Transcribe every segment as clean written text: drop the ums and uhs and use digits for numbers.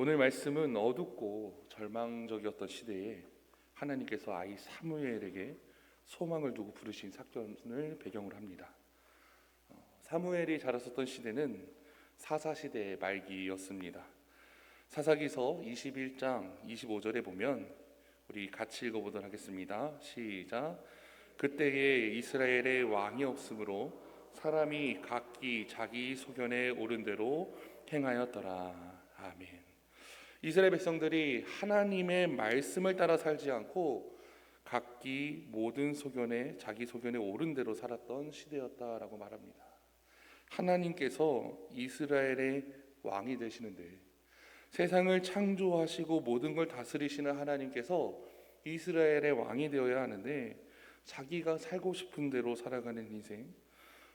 오늘 말씀은 어둡고 절망적이었던 시대에 하나님께서 아이 사무엘에게 소망을 두고 부르신 사건을 배경으로 합니다. 사무엘이 자랐었던 시대는 사사시대의 말기였습니다. 사사기서 21장 25절에 보면 우리 같이 읽어보도록 하겠습니다. 시작. 그때에 이스라엘의 왕이 없으므로 사람이 각기 자기 소견에 오른 대로 행하였더라. 아멘. 이스라엘 백성들이 하나님의 말씀을 따라 살지 않고 각기 모든 소견에 자기 소견에 옳은 대로 살았던 시대였다라고 말합니다. 하나님께서 이스라엘의 왕이 되시는데, 세상을 창조하시고 모든 걸 다스리시는 하나님께서 이스라엘의 왕이 되어야 하는데 자기가 살고 싶은 대로 살아가는 인생,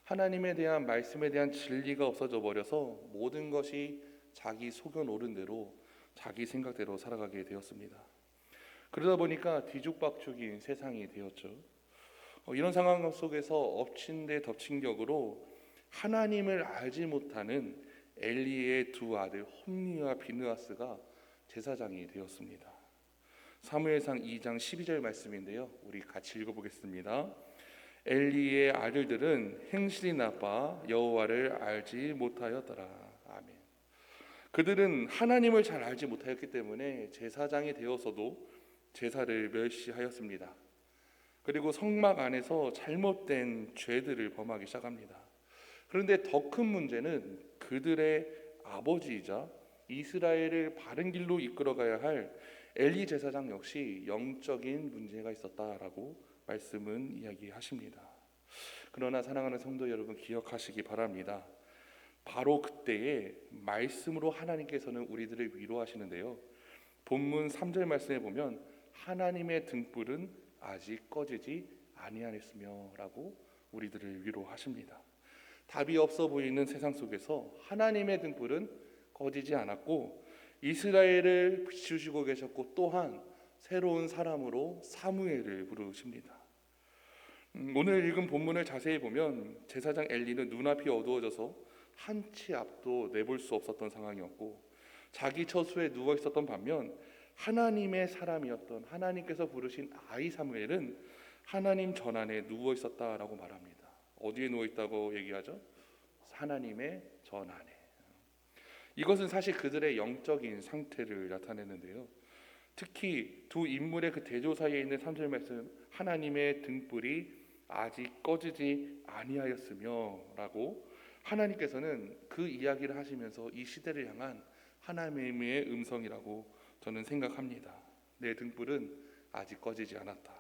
하나님에 대한 말씀에 대한 진리가 없어져 버려서 모든 것이 자기 소견 옳은 대로 자기 생각대로 살아가게 되었습니다. 그러다 보니까 뒤죽박죽인 세상이 되었죠. 이런 상황 속에서 엎친 데 덮친 격으로 하나님을 알지 못하는 엘리의 두 아들 홈니와 비느하스가 제사장이 되었습니다. 사무엘상 2장 12절 말씀인데요, 우리 같이 읽어보겠습니다. 엘리의 아들들은 행실이 나빠 여호와를 알지 못하였더라. 아멘. 그들은 하나님을 잘 알지 못하였기 때문에 제사장이 되어서도 제사를 멸시하였습니다. 그리고 성막 안에서 잘못된 죄들을 범하기 시작합니다. 그런데 더 큰 문제는 그들의 아버지이자 이스라엘을 바른 길로 이끌어가야 할 엘리 제사장 역시 영적인 문제가 있었다라고 말씀은 이야기하십니다. 그러나 사랑하는 성도 여러분, 기억하시기 바랍니다. 바로 그때에 말씀으로 하나님께서는 우리들을 위로하시는데요, 본문 3절 말씀에 보면 하나님의 등불은 아직 꺼지지 아니하였으며 라고 우리들을 위로하십니다. 답이 없어 보이는 세상 속에서 하나님의 등불은 꺼지지 않았고 이스라엘을 비추시고 계셨고, 또한 새로운 사람으로 사무엘을 부르십니다. 오늘 읽은 본문을 자세히 보면 제사장 엘리는 눈앞이 어두워져서 한 치 앞도 내볼 수 없었던 상황이었고, 자기 처소에 누워 있었던 반면 하나님의 사람이었던 하나님께서 부르신 아이 사무엘은 하나님 전안에 누워 있었다라고 말합니다. 어디에 누워 있다고 얘기하죠? 하나님의 전안에. 이것은 사실 그들의 영적인 상태를 나타내는데요, 특히 두 인물의 그 대조 사이에 있는 3절 말씀, 하나님의 등불이 아직 꺼지지 아니하였으며 라고 하나님께서는 그 이야기를 하시면서 이 시대를 향한 하나님의 음성이라고 저는 생각합니다. 내 등불은 아직 꺼지지 않았다.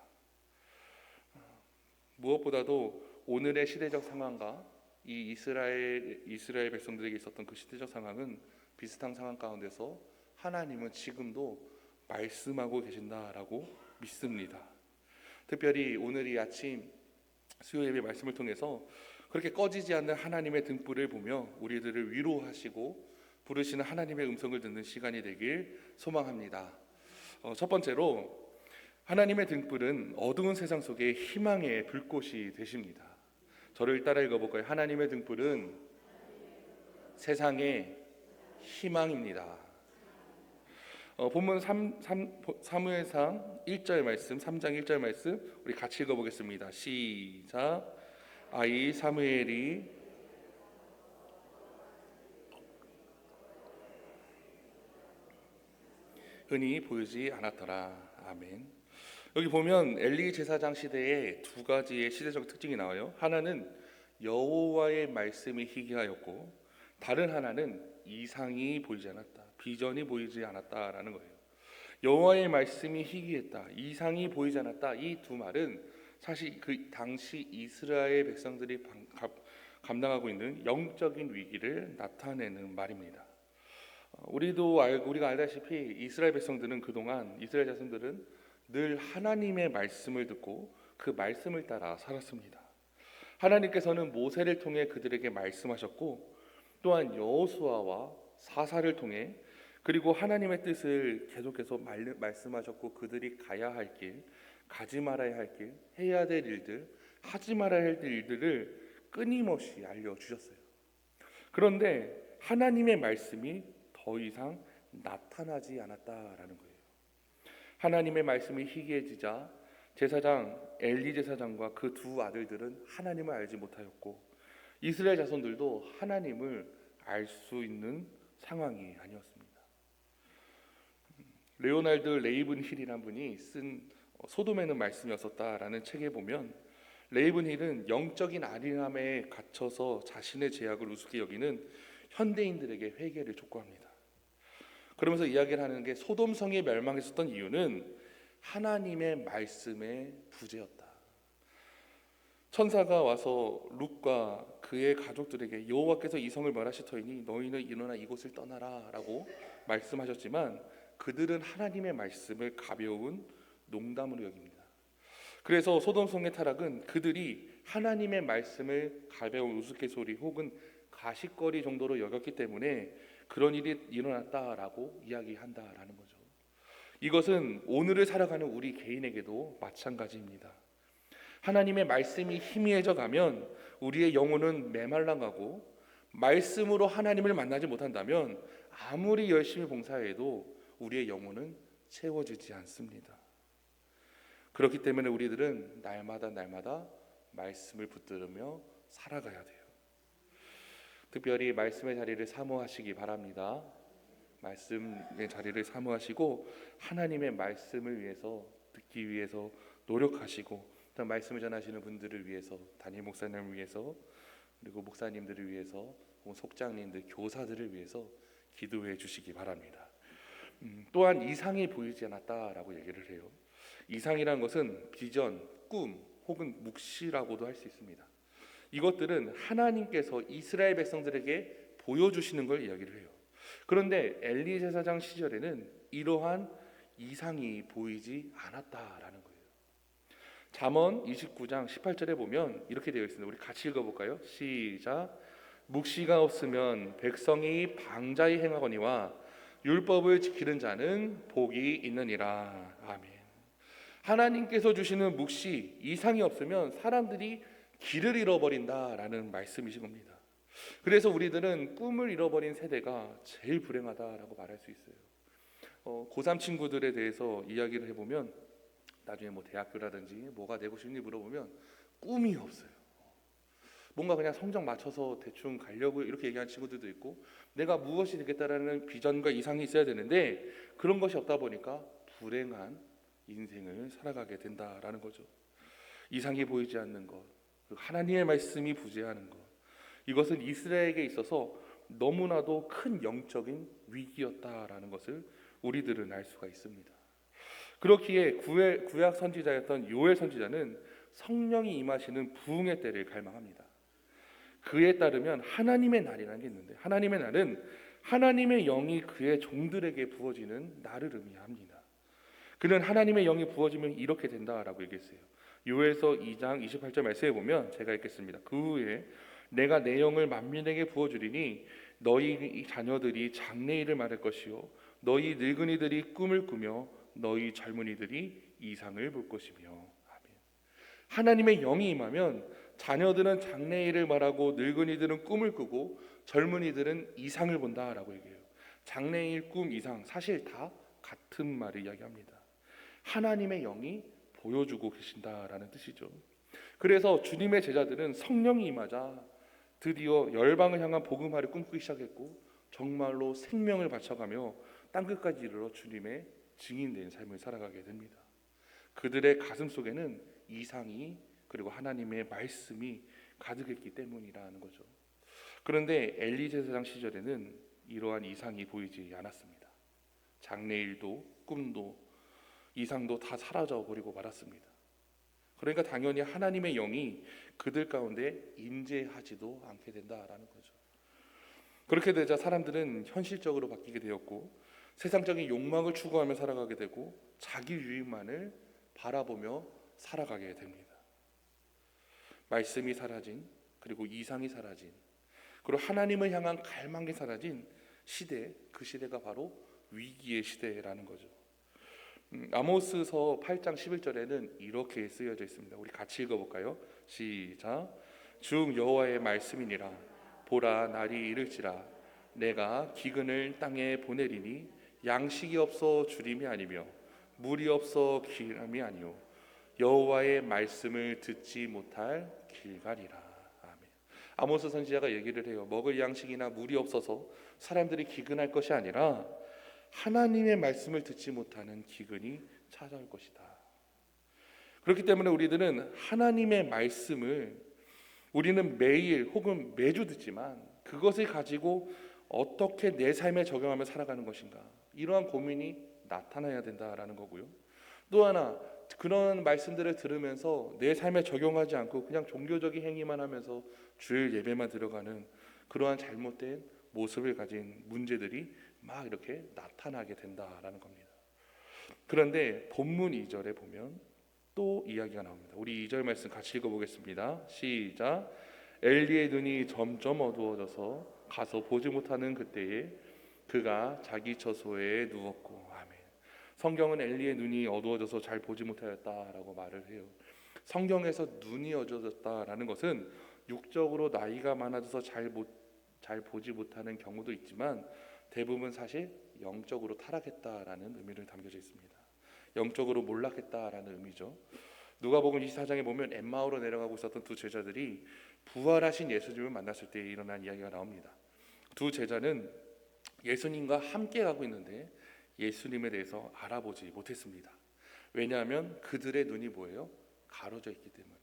무엇보다도 오늘의 시대적 상황과 이 이스라엘 백성들에게 있었던 그 시대적 상황은 비슷한 상황 가운데서 하나님은 지금도 말씀하고 계신다라고 믿습니다. 특별히 오늘 이 아침 수요 예배 말씀을 통해서 그렇게 꺼지지 않는 하나님의 등불을 보며 우리들을 위로하시고 부르시는 하나님의 음성을 듣는 시간이 되길 소망합니다. 첫 번째로, 하나님의 등불은 어두운 세상 속에 희망의 불꽃이 되십니다. 저를 따라 읽어볼까요? 하나님의 등불은 세상의 희망입니다. 본문 사무엘상 1절 말씀, 3장 1절 말씀 우리 같이 읽어보겠습니다. 시작. 아이 사무엘이 흔히 보이지 않았더라. 아멘. 여기 보면 엘리 제사장 시대에 두 가지의 시대적 특징이 나와요. 하나는 여호와의 말씀이 희귀하였고, 다른 하나는 이상이 보이지 않았다, 비전이 보이지 않았다라는 거예요. 여호와의 말씀이 희귀했다, 이상이 보이지 않았다, 이 두 말은 사실 그 당시 이스라엘 백성들이 감당하고 있는 영적인 위기를 나타내는 말입니다. 우리가 알다시피 이스라엘 백성들은 그동안 이스라엘 자손들은 늘 하나님의 말씀을 듣고 그 말씀을 따라 살았습니다. 하나님께서는 모세를 통해 그들에게 말씀하셨고, 또한 여호수아와 사사를 통해, 그리고 하나님의 뜻을 계속해서 말씀하셨고, 그들이 가야 할 길, 가지 말아야 할 길, 해야 될 일들, 하지 말아야 할 일들을 끊임없이 알려주셨어요. 그런데 하나님의 말씀이 더 이상 나타나지 않았다라는 거예요. 하나님의 말씀이 희귀해지자 제사장 엘리 제사장과 그 두 아들들은 하나님을 알지 못하였고 이스라엘 자손들도 하나님을 알 수 있는 상황이 아니었습니다. 레오날드 레이븐힐이라는 분이 쓴 소돔에는 말씀이었었다라는 책에 보면 레이븐힐은 영적인 아린함에 갇혀서 자신의 죄악을 우습게 여기는 현대인들에게 회개를 촉구합니다. 그러면서 이야기를 하는 게 소돔성이 멸망했었던 이유는 하나님의 말씀의 부재였다. 천사가 와서 룻과 그의 가족들에게 여호와께서 이 성을 멸하시터이니 너희는 일어나 이곳을 떠나라라고 말씀하셨지만 그들은 하나님의 말씀을 가벼운 농담으로 여깁니다. 그래서 소돔성의 타락은 그들이 하나님의 말씀을 가벼운 우스갯소리 혹은 가십거리 정도로 여겼기 때문에 그런 일이 일어났다라고 이야기한다라는 거죠. 이것은 오늘을 살아가는 우리 개인에게도 마찬가지입니다. 하나님의 말씀이 희미해져 가면 우리의 영혼은 메말라가고 말씀으로 하나님을 만나지 못한다면 아무리 열심히 봉사해도 우리의 영혼은 채워지지 않습니다. 그렇기 때문에 우리들은 날마다 말씀을 붙들으며 살아가야 돼요. 특별히 말씀의 자리를 사모하시기 바랍니다. 말씀의 자리를 사모하시고 하나님의 말씀을 위해서 듣기 위해서 노력하시고 또 말씀을 전하시는 분들을 위해서 담임 목사님을 위해서 그리고 목사님들을 위해서 속장님들 교사들을 위해서 기도해 주시기 바랍니다. 또한 이상이 보이지 않았다라고 얘기를 해요. 이상이라는 것은 비전, 꿈 혹은 묵시라고도 할 수 있습니다. 이것들은 하나님께서 이스라엘 백성들에게 보여주시는 걸 이야기를 해요. 그런데 엘리 제사장 시절에는 이러한 이상이 보이지 않았다라는 거예요. 잠언 29장 18절에 보면 이렇게 되어 있습니다. 우리 같이 읽어볼까요? 시작. 묵시가 없으면 백성이 방자히 행하거니와 율법을 지키는 자는 복이 있느니라. 아멘. 하나님께서 주시는 묵시, 이상이 없으면 사람들이 길을 잃어버린다라는 말씀이신 겁니다. 그래서 우리들은 꿈을 잃어버린 세대가 제일 불행하다라고 말할 수 있어요. 고3 친구들에 대해서 이야기를 해보면 나중에 대학교라든지 뭐가 되고 싶니 물어보면 꿈이 없어요. 뭔가 그냥 성적 맞춰서 대충 가려고 이렇게 얘기하는 친구들도 있고 내가 무엇이 되겠다라는 비전과 이상이 있어야 되는데 그런 것이 없다 보니까 불행한 인생을 살아가게 된다라는 거죠. 이상이 보이지 않는 것, 하나님의 말씀이 부재하는 것, 이것은 이스라엘에게 있어서 너무나도 큰 영적인 위기였다라는 것을 우리들은 알 수가 있습니다. 그렇기에 구약 선지자였던 요엘 선지자는 성령이 임하시는 부흥의 때를 갈망합니다. 그에 따르면 하나님의 날이라는 게 있는데 하나님의 날은 하나님의 영이 그의 종들에게 부어지는 날을 의미합니다. 그는 하나님의 영이 부어지면 이렇게 된다라고 얘기했어요. 요엘서 2장 28절 말씀에 보면 제가 읽겠습니다. 그 후에 내가 내 영을 만민에게 부어주리니 너희 자녀들이 장래일을 말할 것이요 너희 늙은이들이 꿈을 꾸며 너희 젊은이들이 이상을 볼 것이며. 아멘. 하나님의 영이 임하면 자녀들은 장래일을 말하고 늙은이들은 꿈을 꾸고 젊은이들은 이상을 본다라고 얘기해요. 장래일, 꿈, 이상 사실 다 같은 말을 이야기합니다. 하나님의 영이 보여주고 계신다라는 뜻이죠. 그래서 주님의 제자들은 성령이 임하자 드디어 열방을 향한 복음화를 꿈꾸기 시작했고 정말로 생명을 바쳐가며 땅끝까지 이르러 주님의 증인된 삶을 살아가게 됩니다. 그들의 가슴 속에는 이상이 그리고 하나님의 말씀이 가득했기 때문이라는 거죠. 그런데 엘리 제사장 시절에는 이러한 이상이 보이지 않았습니다. 장래일도 꿈도 이상도 다 사라져 버리고 말았습니다. 그러니까 당연히 하나님의 영이 그들 가운데 임재하지도 않게 된다라는 거죠. 그렇게 되자 사람들은 현실적으로 바뀌게 되었고 세상적인 욕망을 추구하며 살아가게 되고 자기 유익만을 바라보며 살아가게 됩니다. 말씀이 사라진 그리고 이상이 사라진 그리고 하나님을 향한 갈망이 사라진 시대, 그 시대가 바로 위기의 시대라는 거죠. 아모스서 8장 11절에는 이렇게 쓰여져 있습니다. 우리 같이 읽어볼까요? 시작. 주 여호와의 말씀이니라. 보라 날이 이를지라 내가 기근을 땅에 보내리니 양식이 없어 주림이 아니며 물이 없어 기람이 아니요 여호와의 말씀을 듣지 못할 길갈이라. 아멘. 아모스 선지자가 얘기를 해요. 먹을 양식이나 물이 없어서 사람들이 기근할 것이 아니라 하나님의 말씀을 듣지 못하는 기근이 찾아올 것이다. 그렇기 때문에 우리들은 하나님의 말씀을 우리는 매일 혹은 매주 듣지만 그것을 가지고 어떻게 내 삶에 적용하며 살아가는 것인가, 이러한 고민이 나타나야 된다라는 거고요. 또 하나, 그런 말씀들을 들으면서 내 삶에 적용하지 않고 그냥 종교적인 행위만 하면서 주일 예배만 들어가는 그러한 잘못된 모습을 가진 문제들이 막 이렇게 나타나게 된다라는 겁니다. 그런데 본문 2절에 보면 또 이야기가 나옵니다. 우리 2절 말씀 같이 읽어보겠습니다. 시작. 엘리의 눈이 점점 어두워져서 가서 보지 못하는 그때에 그가 자기 처소에 누웠고. 아멘. 성경은 엘리의 눈이 어두워져서 잘 보지 못하였다라고 말을 해요. 성경에서 눈이 어두워졌다라는 것은 육적으로 나이가 많아져서 잘 보지 못하는 경우도 있지만 대부분 사실 영적으로 타락했다라는 의미를 담겨져 있습니다. 영적으로 몰락했다라는 의미죠. 누가복음 24장에 보면 엠마오로 내려가고 있었던 두 제자들이 부활하신 예수님을 만났을 때 일어난 이야기가 나옵니다. 두 제자는 예수님과 함께 가고 있는데 예수님에 대해서 알아보지 못했습니다. 왜냐하면 그들의 눈이 뭐예요? 가려져 있기 때문에.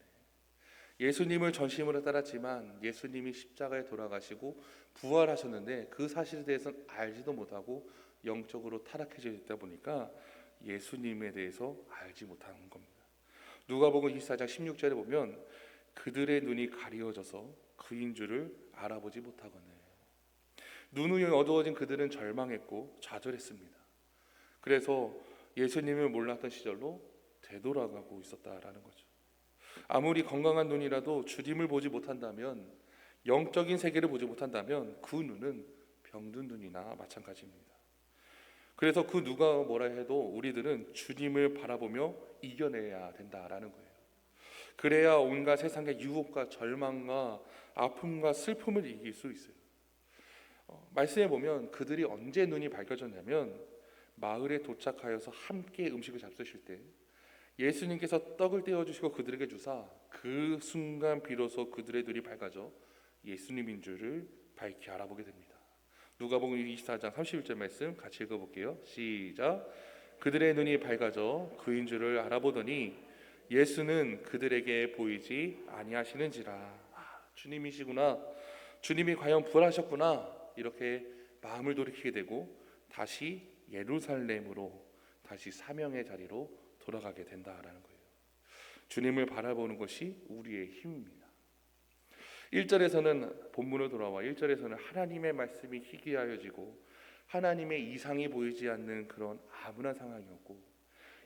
예수님을 전심으로 따랐지만 예수님이 십자가에 돌아가시고 부활하셨는데 그 사실에 대해서는 알지도 못하고 영적으로 타락해져 있다 보니까 예수님에 대해서 알지 못하는 겁니다. 누가복음 24장 16절에 보면 그들의 눈이 가리워져서 그인 줄을 알아보지 못하거늘. 눈이 어두워진 그들은 절망했고 좌절했습니다. 그래서 예수님을 몰랐던 시절로 되돌아가고 있었다라는 거죠. 아무리 건강한 눈이라도 주님을 보지 못한다면, 영적인 세계를 보지 못한다면 그 눈은 병든 눈이나 마찬가지입니다. 그래서 그 누가 뭐라 해도 우리들은 주님을 바라보며 이겨내야 된다라는 거예요. 그래야 온갖 세상의 유혹과 절망과 아픔과 슬픔을 이길 수 있어요. 말씀해 보면 그들이 언제 눈이 밝아졌냐면 마을에 도착하여서 함께 음식을 잡수실 때 예수님께서 떡을 떼어주시고 그들에게 주사 그 순간 비로소 그들의 눈이 밝아져 예수님인 줄을 밝히 알아보게 됩니다. 누가복음 24장 31절 말씀 같이 읽어볼게요. 시작. 그들의 눈이 밝아져 그인 줄을 알아보더니 예수는 그들에게 보이지 아니하시는지라. 주님이시구나, 주님이 과연 부활하셨구나, 이렇게 마음을 돌이키게 되고 다시 예루살렘으로, 다시 사명의 자리로 돌아가게 된다라는 거예요. 주님을 바라보는 것이 우리의 힘입니다. 1절에서는 본문으로 돌아와 1절에서는 하나님의 말씀이 희귀하여지고 하나님의 이상이 보이지 않는 그런 암울한 상황이었고,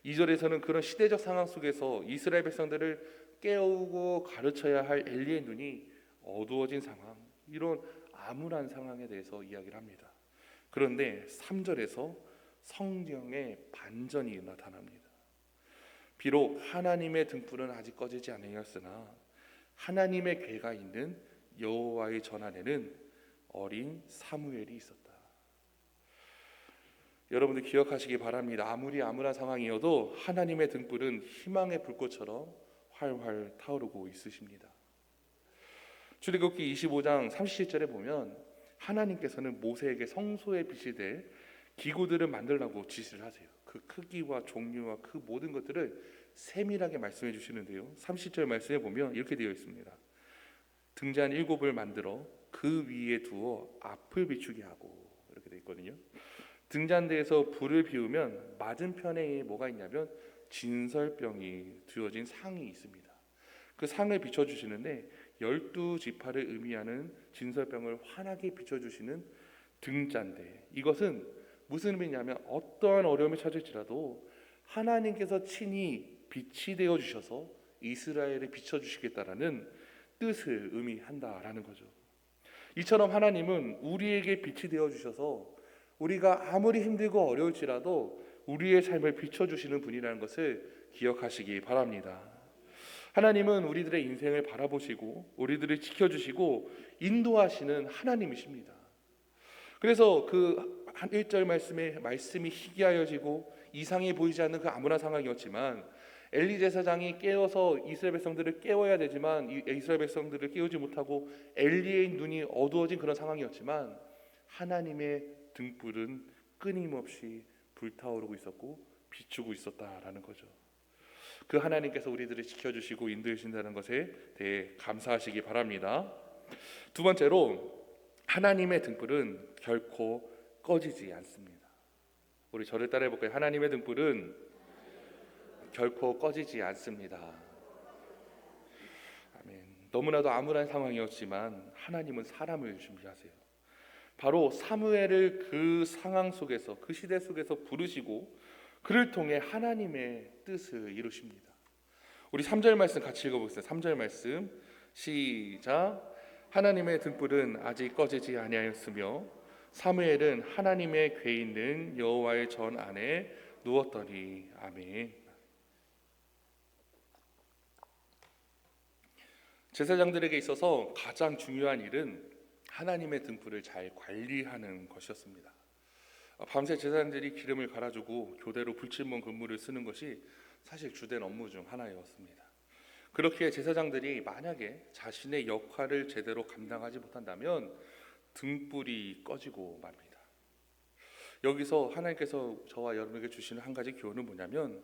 2절에서는 그런 시대적 상황 속에서 이스라엘 백성들을 깨우고 가르쳐야 할 엘리의 눈이 어두워진 상황, 이런 암울한 상황에 대해서 이야기를 합니다. 그런데 3절에서 성경의 반전이 나타납니다. 비록 하나님의 등불은 아직 꺼지지 아니었으나 하나님의 궤가 있는 여호와의 전 안에는 어린 사무엘이 있었다. 여러분들 기억하시기 바랍니다. 아무리 암울한 상황이어도 하나님의 등불은 희망의 불꽃처럼 활활 타오르고 있으십니다. 출애굽기 25장 37절에 보면 하나님께서는 모세에게 성소의 빛이 될 기구들을 만들라고 지시를 하세요. 그 크기와 종류와 그 모든 것들을 세밀하게 말씀해 주시는데요, 30절 말씀에 보면 이렇게 되어 있습니다. 등잔 7을 만들어 그 위에 두어 앞을 비추게 하고, 이렇게 되어 있거든요. 등잔대에서 불을 피우면 맞은편에 뭐가 있냐면 진설병이 두어진 상이 있습니다. 그 상을 비춰주시는데 12지파를 의미하는 진설병을 환하게 비춰주시는 등잔대, 이것은 무슨 의미냐면 어떠한 어려움이 찾을지라도 하나님께서 친히 빛이 되어 주셔서 이스라엘을 비춰주시겠다라는 뜻을 의미한다라는 거죠. 이처럼 하나님은 우리에게 빛이 되어 주셔서 우리가 아무리 힘들고 어려울지라도 우리의 삶을 비춰주시는 분이라는 것을 기억하시기 바랍니다. 하나님은 우리들의 인생을 바라보시고 우리들을 지켜주시고 인도하시는 하나님이십니다. 그래서 그 한 1절 말씀이 희귀하여지고 이상해 보이지 않는 그 아무나 상황이었지만 엘리 제사장이 깨어서 이스라엘 백성들을 깨워야 되지만 이스라엘 백성들을 깨우지 못하고 엘리의 눈이 어두워진 그런 상황이었지만 하나님의 등불은 끊임없이 불타오르고 있었고 비추고 있었다라는 거죠. 그 하나님께서 우리들을 지켜주시고 인도해 주신다는 것에 대해 감사하시기 바랍니다. 두 번째로 하나님의 등불은 결코 꺼지지 않습니다. 우리 저를 따라해 볼까요? 하나님의 등불은 결코 꺼지지 않습니다. 아멘. 너무나도 암울한 상황이었지만 하나님은 사람을 준비하세요. 바로 사무엘을 그 상황 속에서, 그 시대 속에서 부르시고 그를 통해 하나님의 뜻을 이루십니다. 우리 3절 말씀 같이 읽어보겠습니다. 3절 말씀 시작. 하나님의 등불은 아직 꺼지지 아니하였으며 사무엘은 하나님의 궤 있는 여호와의 전 안에 누웠더니. 아멘. 제사장들에게 있어서 가장 중요한 일은 하나님의 등불을 잘 관리하는 것이었습니다. 밤새 제사장들이 기름을 갈아주고 교대로 불침번 근무를 쓰는 것이 사실 주된 업무 중 하나였습니다. 그렇게 제사장들이 만약에 자신의 역할을 제대로 감당하지 못한다면 등불이 꺼지고 맙니다. 여기서 하나님께서 저와 여러분에게 주시는 한 가지 교훈은 뭐냐면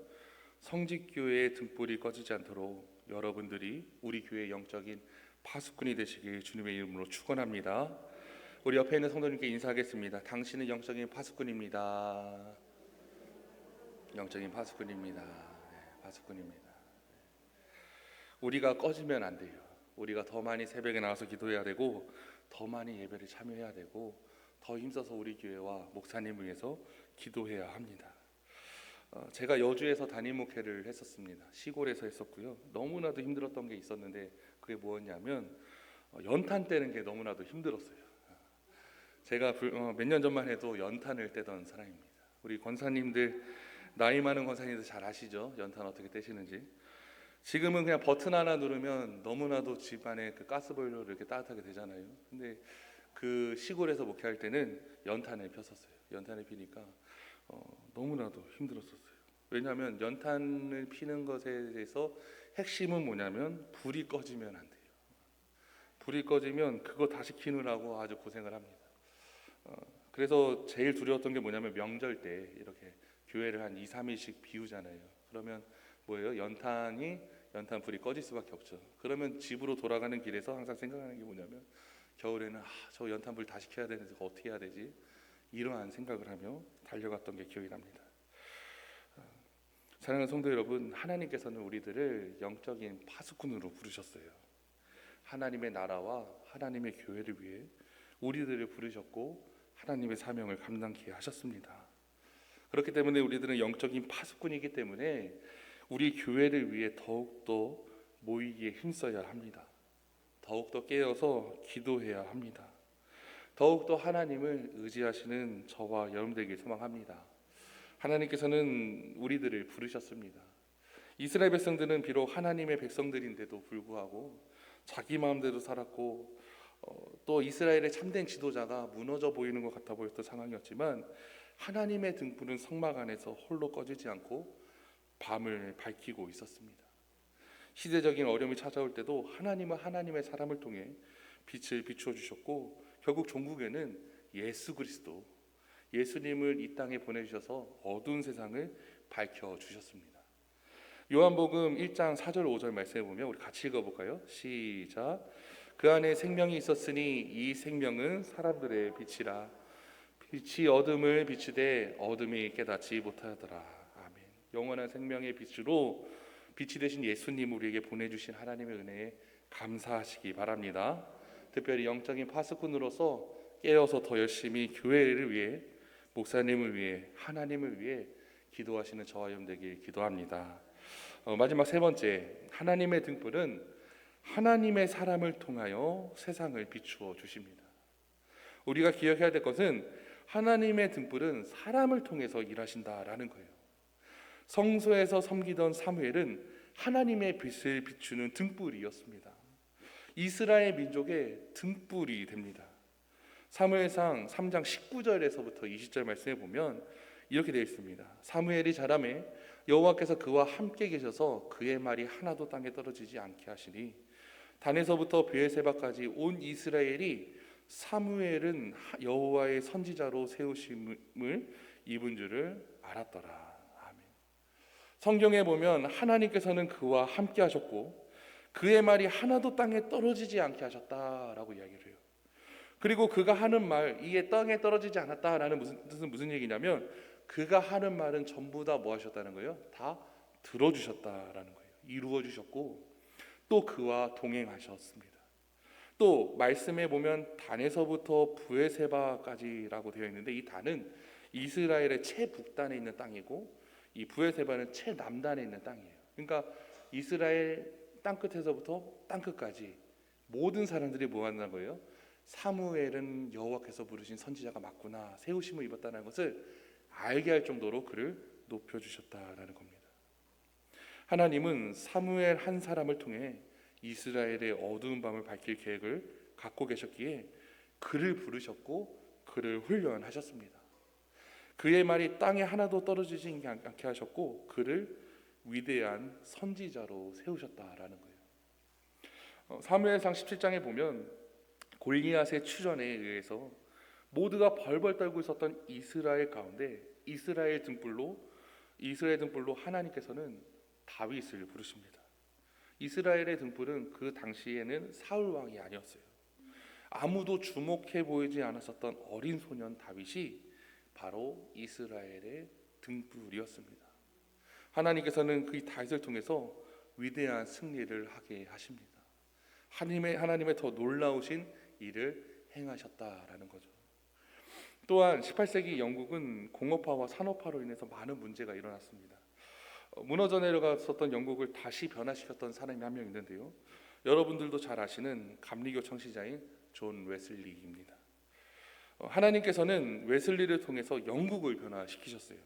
성직교회의 등불이 꺼지지 않도록 여러분들이 우리 교회의 영적인 파수꾼이 되시길 주님의 이름으로 축원합니다. 우리 옆에 있는 성도님께 인사하겠습니다. 당신은 영적인 파수꾼입니다. 영적인 파수꾼입니다. 네, 파수꾼입니다. 우리가 꺼지면 안 돼요. 우리가 더 많이 새벽에 나와서 기도해야 되고 더 많이 예배를 참여해야 되고 더 힘써서 우리 교회와 목사님을 위해서 기도해야 합니다. 제가 여주에서 담임 목회를 했었습니다. 시골에서 했었고요. 너무나도 힘들었던 게 있었는데 그게 뭐였냐면 연탄 떼는 게 너무나도 힘들었어요. 제가 몇 년 전만 해도 연탄을 떼던 사람입니다. 우리 권사님들, 나이 많은 권사님들 잘 아시죠? 연탄 어떻게 떼시는지. 지금은 그냥 버튼 하나 누르면 너무나도 집안에 그 가스보일러를 이렇게 따뜻하게 되잖아요. 근데 그 시골에서 목회할 때는 연탄을 폈었어요. 연탄을 피니까 너무나도 힘들었었어요. 왜냐하면 연탄을 피는 것에 대해서 핵심은 뭐냐면 불이 꺼지면 안 돼요. 불이 꺼지면 그거 다시 키우느라고 아주 고생을 합니다. 그래서 제일 두려웠던 게 뭐냐면 명절 때 이렇게 교회를 한 2, 3일씩 비우잖아요. 그러면 뭐예요? 연탄 불이 꺼질 수밖에 없죠. 그러면 집으로 돌아가는 길에서 항상 생각하는 게 뭐냐면 겨울에는 저 연탄 불 다시 켜야 되는데 어떻게 해야 되지? 이러한 생각을 하며 달려갔던 게 기억이 납니다. 사랑하는 성도 여러분, 하나님께서는 우리들을 영적인 파수꾼으로 부르셨어요. 하나님의 나라와 하나님의 교회를 위해 우리들을 부르셨고 하나님의 사명을 감당케 하셨습니다. 그렇기 때문에 우리들은 영적인 파수꾼이기 때문에 우리 교회를 위해 더욱더 모이기에 힘써야 합니다. 더욱더 깨어서 기도해야 합니다. 더욱더 하나님을 의지하시는 저와 여러분 되길 소망합니다. 하나님께서는 우리들을 부르셨습니다. 이스라엘 백성들은 비록 하나님의 백성들인데도 불구하고 자기 마음대로 살았고 또 이스라엘의 참된 지도자가 무너져 보이는 것 같아 보였던 상황이었지만 하나님의 등불은 성막 안에서 홀로 꺼지지 않고 밤을 밝히고 있었습니다. 시대적인 어려움이 찾아올 때도 하나님은 하나님의 사람을 통해 빛을 비추어 주셨고 결국 종국에는 예수 그리스도, 예수님을 이 땅에 보내주셔서 어두운 세상을 밝혀주셨습니다. 요한복음 1장 4절 5절 말씀해 보면 우리 같이 읽어볼까요? 시작. 그 안에 생명이 있었으니 이 생명은 사람들의 빛이라. 빛이 어둠을 비추되 어둠이 깨닫지 못하더라. 아멘. 영원한 생명의 빛으로 빛이 되신 예수님 우리에게 보내주신 하나님의 은혜에 감사하시기 바랍니다. 특별히 영적인 파수꾼으로서 깨어서 더 열심히 교회를 위해, 목사님을 위해, 하나님을 위해 기도하시는 저와 여러분 되길 기도합니다. 마지막 세 번째, 하나님의 등불은 하나님의 사람을 통하여 세상을 비추어 주십니다. 우리가 기억해야 될 것은 하나님의 등불은 사람을 통해서 일하신다라는 거예요. 성소에서 섬기던 사무엘은 하나님의 빛을 비추는 등불이었습니다. 이스라엘 민족의 등불이 됩니다. 사무엘상 3장 19절에서부터 20절 말씀에 보면 이렇게 되어 있습니다. 사무엘이 자라매 여호와께서 그와 함께 계셔서 그의 말이 하나도 땅에 떨어지지 않게 하시니 단에서부터 브에세바까지 온 이스라엘이 사무엘은 여호와의 선지자로 세우심을 입은 줄을 알았더라. 아멘. 성경에 보면 하나님께서는 그와 함께 하셨고 그의 말이 하나도 땅에 떨어지지 않게 하셨다라고 이야기를 해요. 그리고 그가 하는 말, 이게 땅에 떨어지지 않았다라는 뜻은 무슨 얘기냐면 그가 하는 말은 전부 다 뭐 하셨다는 거예요? 다 들어주셨다라는 거예요. 이루어 주셨고 또 그와 동행하셨습니다. 또 말씀에 보면 단에서부터 브에세바까지라고 되어 있는데 이 단은 이스라엘의 최북단에 있는 땅이고 이 브에세바는 최남단에 있는 땅이에요. 그러니까 이스라엘 땅끝에서부터 땅끝까지 모든 사람들이 뭐 한다는 거예요? 사무엘은 여호와께서 부르신 선지자가 맞구나, 세우심을 입었다는 것을 알게 할 정도로 그를 높여주셨다라는 겁니다. 하나님은 사무엘 한 사람을 통해 이스라엘의 어두운 밤을 밝힐 계획을 갖고 계셨기에 그를 부르셨고 그를 훈련하셨습니다. 그의 말이 땅에 하나도 떨어지지 않게 하셨고 그를 위대한 선지자로 세우셨다라는 거예요. 사무엘상 17장에 보면 골리앗의 추전에 의해서 모두가 벌벌 떨고 있었던 이스라엘 가운데 이스라엘 등불로 하나님께서는 다윗을 부르십니다. 이스라엘의 등불은 그 당시에는 사울 왕이 아니었어요. 아무도 주목해 보이지 않았었던 어린 소년 다윗이 바로 이스라엘의 등불이었습니다. 하나님께서는 그 다윗을 통해서 위대한 승리를 하게 하십니다. 하나님의 더 놀라우신 일을 행하셨다라는 거죠. 또한 18세기 영국은 공업화와 산업화로 인해서 많은 문제가 일어났습니다. 무너져 내려갔었던 영국을 다시 변화시켰던 사람이 한 명 있는데요. 여러분들도 잘 아시는 감리교 청시자인 존 웨슬리입니다. 하나님께서는 웨슬리를 통해서 영국을 변화시키셨어요.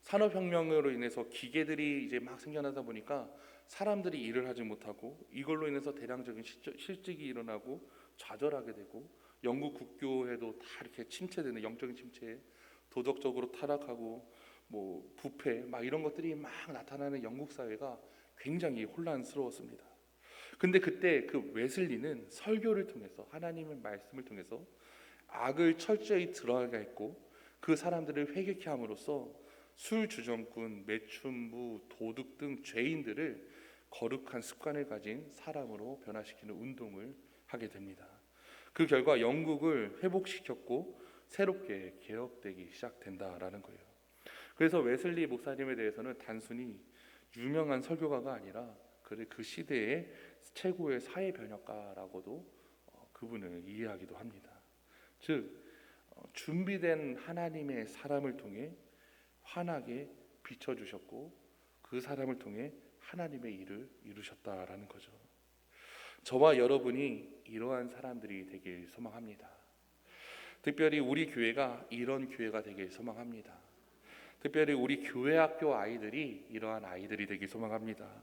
산업혁명으로 인해서 기계들이 이제 막 생겨나다 보니까 사람들이 일을 하지 못하고 이걸로 인해서 대량적인 실직이 일어나고 좌절하게 되고 영국 국교에도 다 이렇게 침체되는 영적인 침체, 도덕적으로 타락하고 뭐 부패 막 이런 것들이 막 나타나는 영국 사회가 굉장히 혼란스러웠습니다. 근데 그때 그 웨슬리는 설교를 통해서 하나님의 말씀을 통해서 악을 철저히 드러나게 했고 그 사람들을 회개케 함으로써 술 주정꾼, 매춘부, 도둑 등 죄인들을 거룩한 습관을 가진 사람으로 변화시키는 운동을 하게 됩니다. 그 결과 영국을 회복시켰고 새롭게 개혁되기 시작된다라는 거예요. 그래서 웨슬리 목사님에 대해서는 단순히 유명한 설교가가 아니라 그 시대의 최고의 사회 변혁가라고도 그분을 이해하기도 합니다. 즉 준비된 하나님의 사람을 통해 환하게 비춰주셨고 그 사람을 통해 하나님의 일을 이루셨다라는 거죠. 저와 여러분이 이러한 사람들이 되길 소망합니다. 특별히 우리 교회가 이런 교회가 되길 소망합니다. 특별히 우리 교회 학교 아이들이 이러한 아이들이 되길 소망합니다.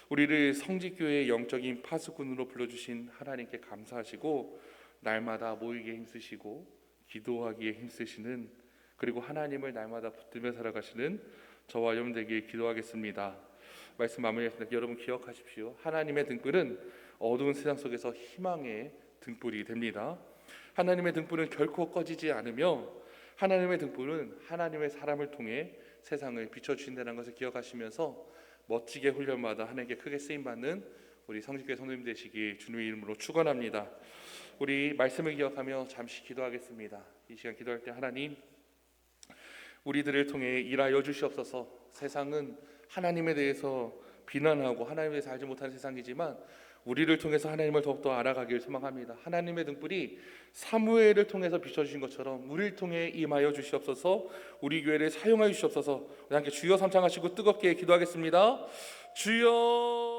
우리를 성직교회의 영적인 파수꾼으로 불러주신 하나님께 감사하시고 날마다 모이기에 힘쓰시고 기도하기에 힘쓰시는 그리고 하나님을 날마다 붙들며 살아가시는 저와 여러분 되길 기도하겠습니다. 말씀 마무리하겠습니다. 여러분 기억하십시오. 하나님의 등불은 어두운 세상 속에서 희망의 등불이 됩니다. 하나님의 등불은 결코 꺼지지 않으며 하나님의 등불은 하나님의 사람을 통해 세상을 비춰주신다는 것을 기억하시면서 멋지게 훈련마다 하나님께 크게 쓰임받는 우리 성직교회 성도님 되시기 주님의 이름으로 축원합니다. 우리 말씀을 기억하며 잠시 기도하겠습니다. 이 시간 기도할 때 하나님 우리들을 통해 일하여 주시옵소서. 세상은 하나님에 대해서 비난하고 하나님에 대해서 알지 못하는 세상이지만 우리를 통해서 하나님을 더욱더 알아가길 소망합니다. 하나님의 등불이 사무엘을 통해서 비춰주신 것처럼 우리를 통해 임하여 주시옵소서. 우리 교회를 사용하여 주시옵소서. 우리 함께 주여 삼창하시고 뜨겁게 기도하겠습니다. 주여.